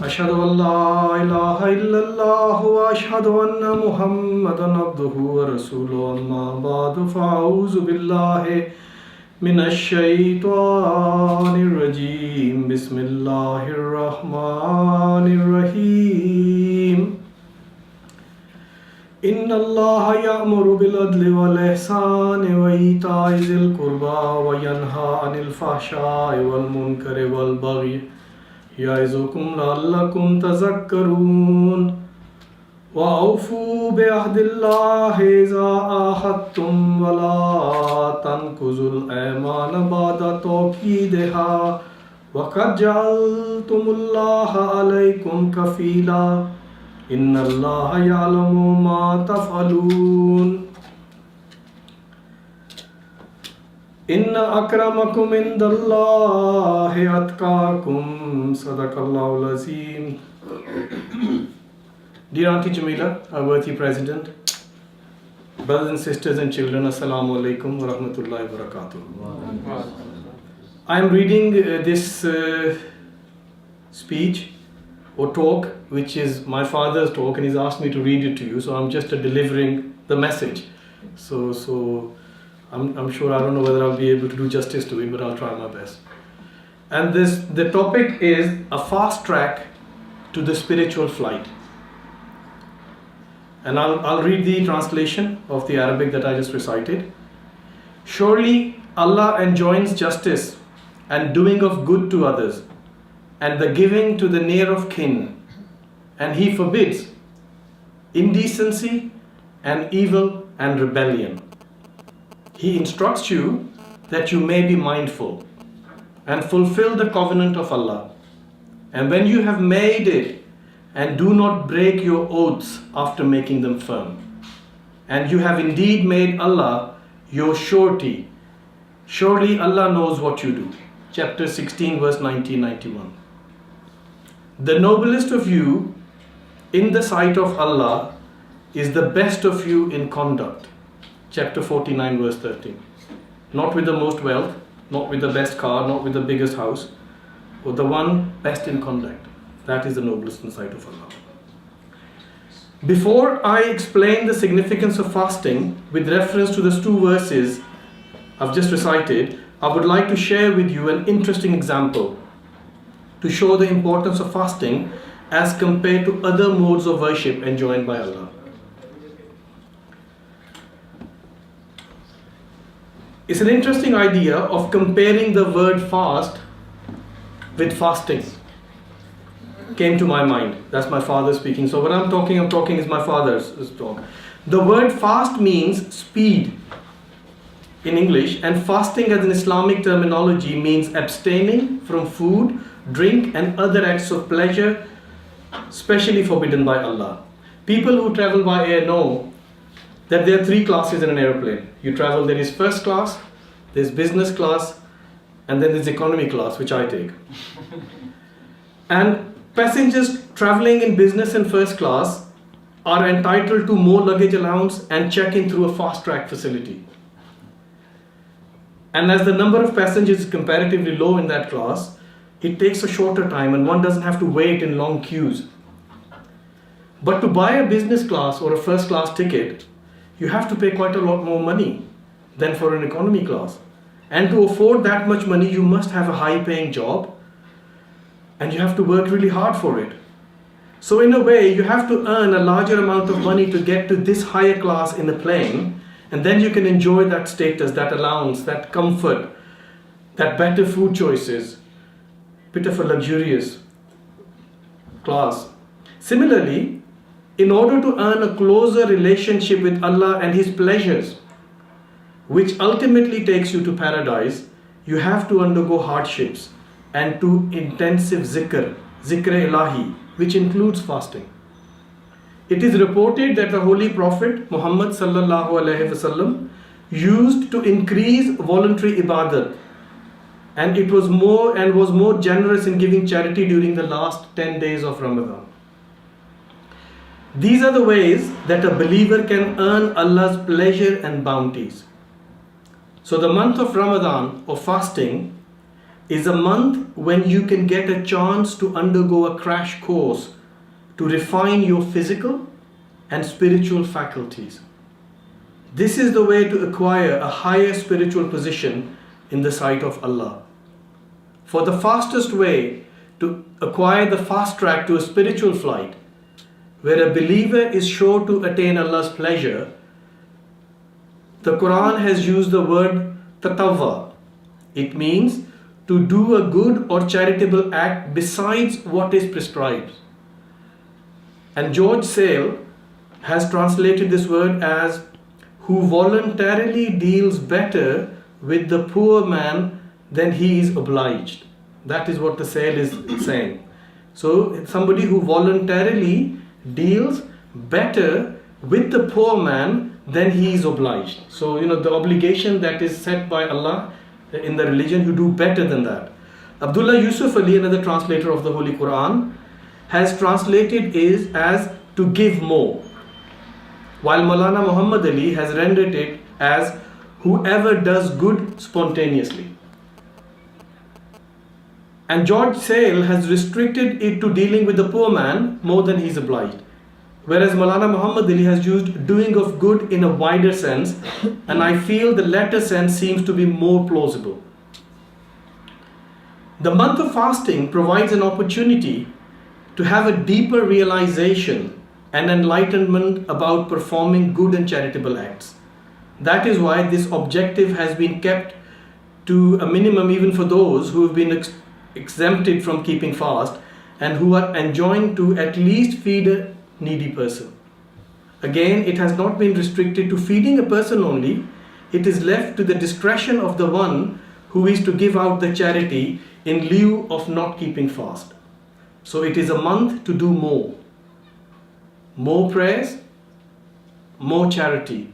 أشهد أن لا إله إلا الله وأشهد أن محمدا عبده ورسوله أما بعد فأعوذ بالله من الشيطان الرجيم بسم الله الرحمن الرحيم إن الله يأمر بالعدل والإحسان وإيتاء ذي القربى وينهى عن الفحشاء والمنكر والبغي يعظكم لعلكم تذكرون وأوفوا بعهد الله إذا عاهدتم ولا تنقضوا الأيمان بعد توكيدها وقد جعلتم الله عليكم كفيلا إن الله يعلم ما تفعلون إن أكرمكم عند الله أتقاكم صدق الله العظيم. Dear Auntie Jamila, our worthy President, brothers and sisters and children, Assalamu alaikum wa rahmatullahi wa barakatuh. I am reading this speech or talk, which is my father's talk, and he's asked me to read it to you, so I'm just delivering the message. So I'm sure, I don't know whether I'll be able to do justice to it, but I'll try my best. And the topic is a fast track to the spiritual flight. And I'll read the translation of the Arabic that I just recited. Surely Allah enjoins justice and doing of good to others, and the giving to the near of kin, and He forbids indecency and evil and rebellion. He instructs you that you may be mindful and fulfill the covenant of Allah. And when you have made it, and do not break your oaths after making them firm. And you have indeed made Allah your surety. Surely Allah knows what you do. Chapter 16, verse 1991. The noblest of you in the sight of Allah is the best of you in conduct. Chapter 49, verse 13. Not with the most wealth, not with the best car, not with the biggest house, but the one best in conduct. That is the noblest in sight of Allah. Before I explain the significance of fasting with reference to these two verses I've just recited, I would like to share with you an interesting example to show the importance of fasting as compared to other modes of worship enjoined by Allah. It's an interesting idea of comparing the word fast with fasting. Came to my mind. That's my father speaking. So when I'm talking is my father's talk. The word fast means speed in English, and fasting as an Islamic terminology means abstaining from food, drink and other acts of pleasure, specially forbidden by Allah. People who travel by air know that there are three classes in an airplane. You travel, there is first class, there's business class, and then there's economy class, which I take. And passengers traveling in business and first class are entitled to more luggage allowance and check-in through a fast-track facility. And as the number of passengers is comparatively low in that class, it takes a shorter time and one doesn't have to wait in long queues. But to buy a business class or a first class ticket, you have to pay quite a lot more money than for an economy class. And to afford that much money, you must have a high-paying job, and you have to work really hard for it. So in a way, you have to earn a larger amount of money to get to this higher class in a plane, and then you can enjoy that status, that allowance, that comfort, that better food choices, bit of a luxurious class. Similarly, in order to earn a closer relationship with Allah and His pleasures, which ultimately takes you to paradise, you have to undergo hardships and to intensive zikr ilahi, which includes fasting. It is reported that the Holy Prophet Muhammad sallallahu alaihi wasallam used to increase voluntary ibadat, and was more generous in giving charity during the last 10 days of Ramadan. These are the ways that a believer can earn Allah's pleasure and bounties. So the month of Ramadan or fasting is a month when you can get a chance to undergo a crash course to refine your physical and spiritual faculties. This is the way to acquire a higher spiritual position in the sight of Allah. For the fastest way to acquire the fast track to a spiritual flight, where a believer is sure to attain Allah's pleasure, the Quran has used the word taqwa. It means to do a good or charitable act besides what is prescribed. And George Sale has translated this word as who voluntarily deals better with the poor man than he is obliged. That is what the Sale is saying. So it's somebody who voluntarily deals better with the poor man than he is obliged. So the obligation that is set by Allah in the religion, you do better than that. Abdullah Yusuf Ali, another translator of the Holy Quran, has translated it as to give more, while Maulana Muhammad Ali has rendered it as whoever does good spontaneously. And George Sale has restricted it to dealing with the poor man more than he is obliged, whereas Maulana Muhammad Ali has used doing of good in a wider sense, and I feel the latter sense seems to be more plausible. The month of fasting provides an opportunity to have a deeper realization and enlightenment about performing good and charitable acts. That is why this objective has been kept to a minimum even for those who have been exempted from keeping fast and who are enjoined to at least feed a needy person. Again, it has not been restricted to feeding a person only. It is left to the discretion of the one who is to give out the charity in lieu of not keeping fast. So it is a month to do more. More prayers, more charity,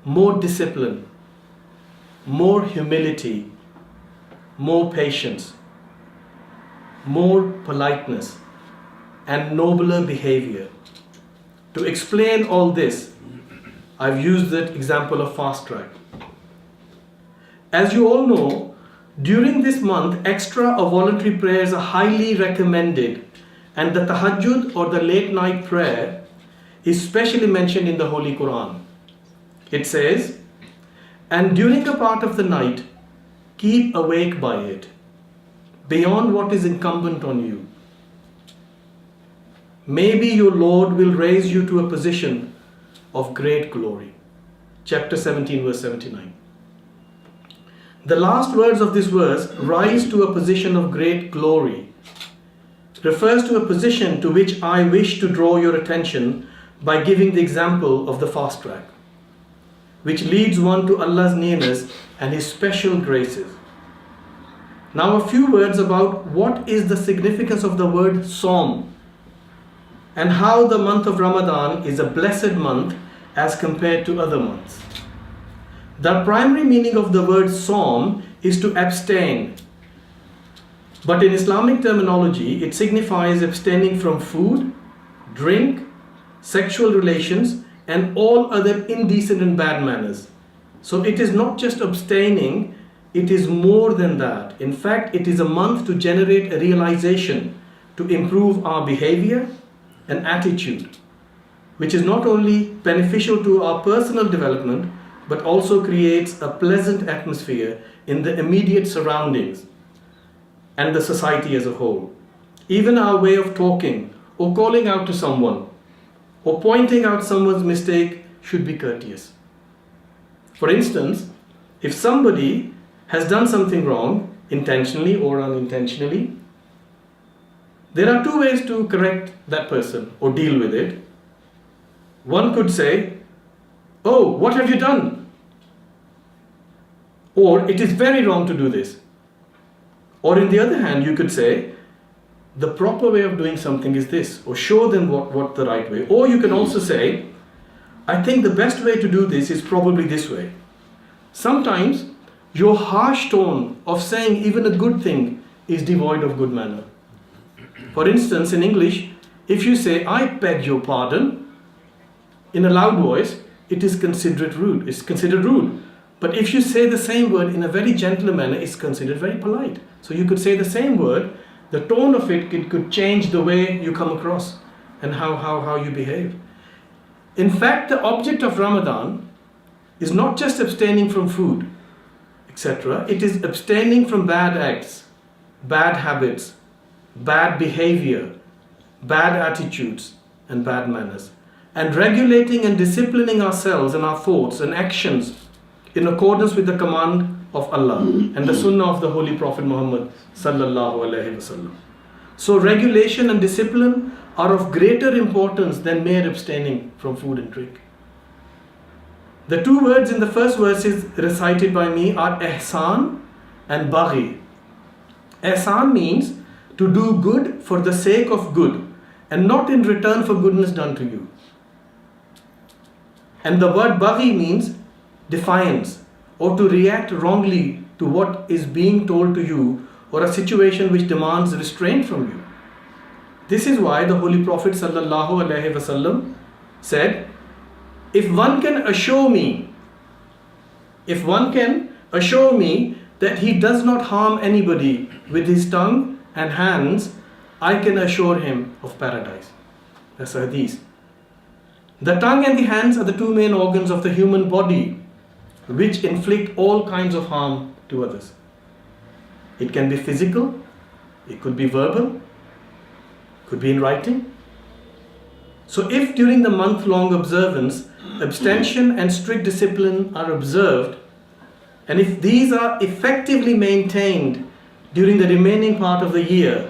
more discipline, more humility, more patience, more politeness, and nobler behavior. To explain all this, I've used the example of fast track. As you all know, during this month, extra or voluntary prayers are highly recommended, and the tahajjud or the late night prayer is specially mentioned in the Holy Quran. It says, and during a part of the night, keep awake by it, beyond what is incumbent on you. Maybe your Lord will raise you to a position of great glory. Chapter 17, verse 79. The last words of this verse, rise to a position of great glory, refers to a position to which I wish to draw your attention by giving the example of the fast track, which leads one to Allah's nearness and His special graces. Now a few words about what is the significance of the word sawm and how the month of Ramadan is a blessed month as compared to other months. The primary meaning of the word sawm is to abstain. But in Islamic terminology, it signifies abstaining from food, drink, sexual relations, and all other indecent and bad manners. So it is not just abstaining, it is more than that. In fact, it is a month to generate a realization to improve our behavior and attitude, which is not only beneficial to our personal development, but also creates a pleasant atmosphere in the immediate surroundings and the society as a whole. Even our way of talking or calling out to someone or pointing out someone's mistake should be courteous. For instance, if somebody has done something wrong, intentionally or unintentionally, there are two ways to correct that person or deal with it. One could say, "Oh, what have you done?" Or, "It is very wrong to do this." Or in the other hand, you could say, "The proper way of doing something is this," or show them what the right way. Or you can also say, "I think the best way to do this is probably this way." Sometimes your harsh tone of saying even a good thing is devoid of good manner. For instance, in English, if you say, "I beg your pardon," in a loud voice, it is considered rude. It's considered rude. But if you say the same word in a very gentle manner, it's considered very polite. So you could say the same word, the tone of it could change the way you come across and how you behave. In fact, the object of Ramadan is not just abstaining from food, etc. It is abstaining from bad acts, bad habits, bad behavior, bad attitudes, and bad manners, and regulating and disciplining ourselves and our thoughts and actions in accordance with the command of Allah and the sunnah of the Holy Prophet Muhammad sallallahu alaihi wasallam. So regulation and discipline are of greater importance than mere abstaining from food and drink. The two words in the first verses recited by me are ihsan and baghi. Ihsan means to do good for the sake of good and not in return for goodness done to you. And the word baghi means defiance, or to react wrongly to what is being told to you, or a situation which demands restraint from you. This is why the Holy Prophet sallallahu alaihi wasallam said, if one can assure me that he does not harm anybody with his tongue and hands, I can assure him of paradise. That's a hadith. The tongue and the hands are the two main organs of the human body which inflict all kinds of harm to others. It can be physical, it could be verbal, could be in writing. So if during the month-long observance, abstention and strict discipline are observed, and if these are effectively maintained during the remaining part of the year,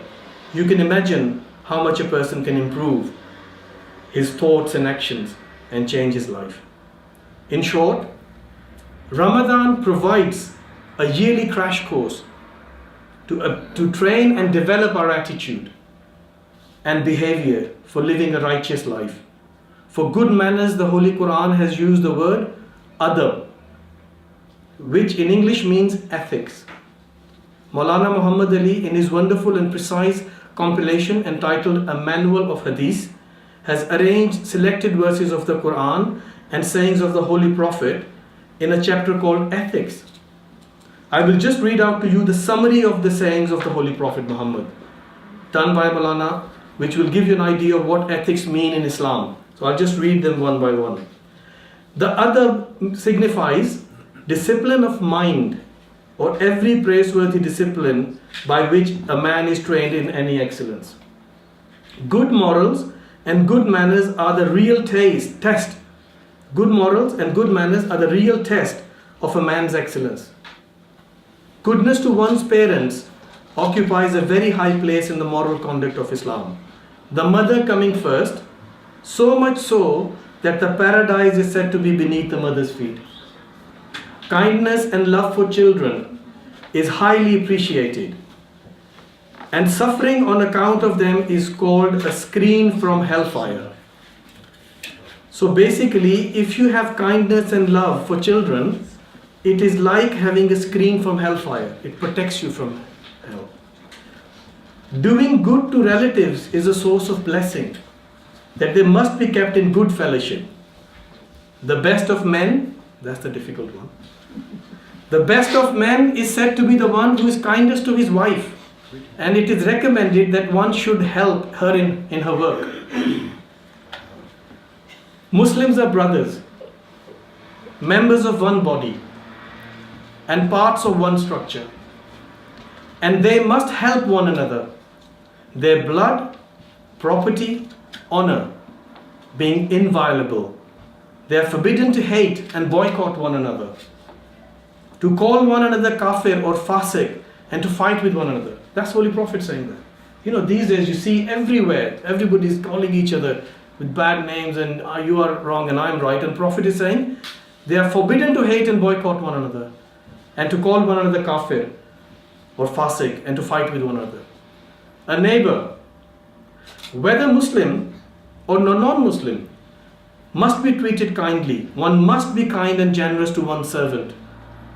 you can imagine how much a person can improve his thoughts and actions and change his life. In short, Ramadan provides a yearly crash course to train and develop our attitude and behavior for living a righteous life. For good manners, the Holy Quran has used the word adab, which in English means ethics. Maulana Muhammad Ali, in his wonderful and precise compilation entitled A Manual of Hadith, has arranged selected verses of the Quran and sayings of the Holy Prophet in a chapter called Ethics. I will just read out to you the summary of the sayings of the Holy Prophet Muhammad, done by Maulana, which will give you an idea of what ethics mean in Islam. So I'll just read them one by one. The adab signifies discipline of mind, or every praiseworthy discipline by which a man is trained in any excellence. Good morals and good manners are the real test. Good morals and good manners are the real test of a man's excellence. Goodness to one's parents occupies a very high place in the moral conduct of Islam. The mother coming first, so much so that the paradise is said to be beneath the mother's feet. Kindness and love for children is highly appreciated, and suffering on account of them is called a screen from hellfire. So basically, if you have kindness and love for children, it is like having a screen from hellfire. It protects you from hell. Doing good to relatives is a source of blessing, that they must be kept in good fellowship. The best of men, that's the difficult one. The best of men is said to be the one who is kindest to his wife, and it is recommended that one should help her in her work. Muslims are brothers, members of one body, and parts of one structure, and they must help one another. Their blood, property, honor being inviolable, they are forbidden to hate and boycott one another, to call one another kafir or fasik, and to fight with one another. That's Holy Prophet saying that. You know, these days you see everywhere, everybody is calling each other with bad names and you are wrong and I'm right. And Prophet is saying they are forbidden to hate and boycott one another, and to call one another kafir or fasik, and to fight with one another. A neighbor, whether Muslim or non-Muslim, must be treated kindly. One must be kind and generous to one's servant,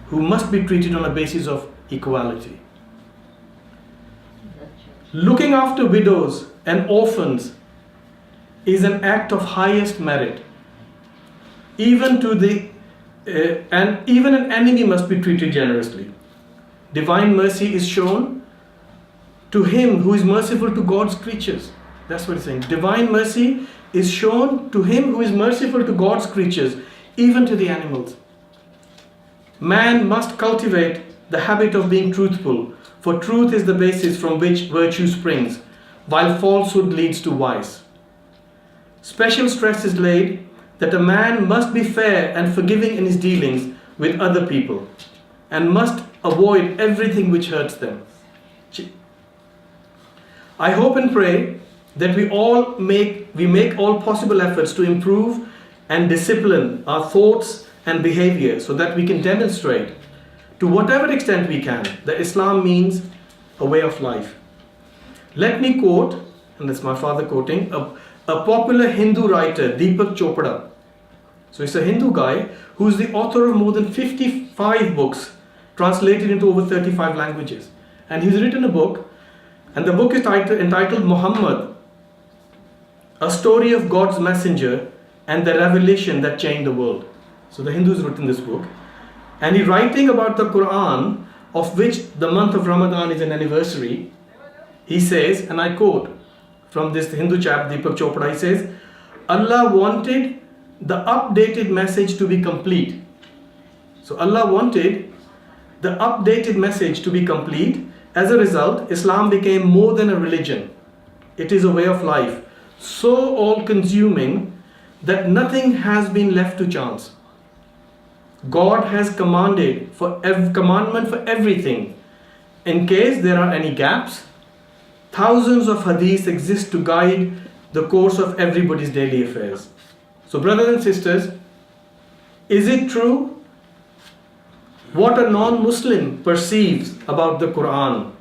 who must be treated on a basis of equality. Looking after widows and orphans is an act of highest merit, even to the and even an enemy must be treated generously. Divine mercy is shown to him who is merciful to God's creatures. That's what it's saying. Divine mercy is shown to him who is merciful to God's creatures, even to the animals. Man must cultivate the habit of being truthful, for truth is the basis from which virtue springs, while falsehood leads to vice. Special stress is laid that a man must be fair and forgiving in his dealings with other people, and must avoid everything which hurts them. I hope and pray that we make all possible efforts to improve and discipline our thoughts and behavior, so that we can demonstrate to whatever extent we can that Islam means a way of life. Let me quote, and that's my father quoting, a popular Hindu writer, Deepak Chopra. So he's a Hindu guy who's the author of more than 55 books translated into over 35 languages. And he's written a book, and the book is entitled Muhammad, a story of God's messenger and the revelation that changed the world. So the Hindu's written this book, and he's writing about the Quran, of which the month of Ramadan is an anniversary. He says, and I quote from this Hindu chap, Deepak Chopra, he says, Allah wanted the updated message to be complete. So Allah wanted the updated message to be complete. As a result, Islam became more than a religion. It is a way of life, so all-consuming that nothing has been left to chance. God has commandment for everything. In case there are any gaps, thousands of hadiths exist to guide the course of everybody's daily affairs. So brothers and sisters, is it true what a non-Muslim perceives about the Quran?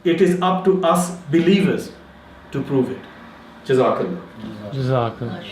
It is up to us believers to prove it. Jazakallah. Jazakallah.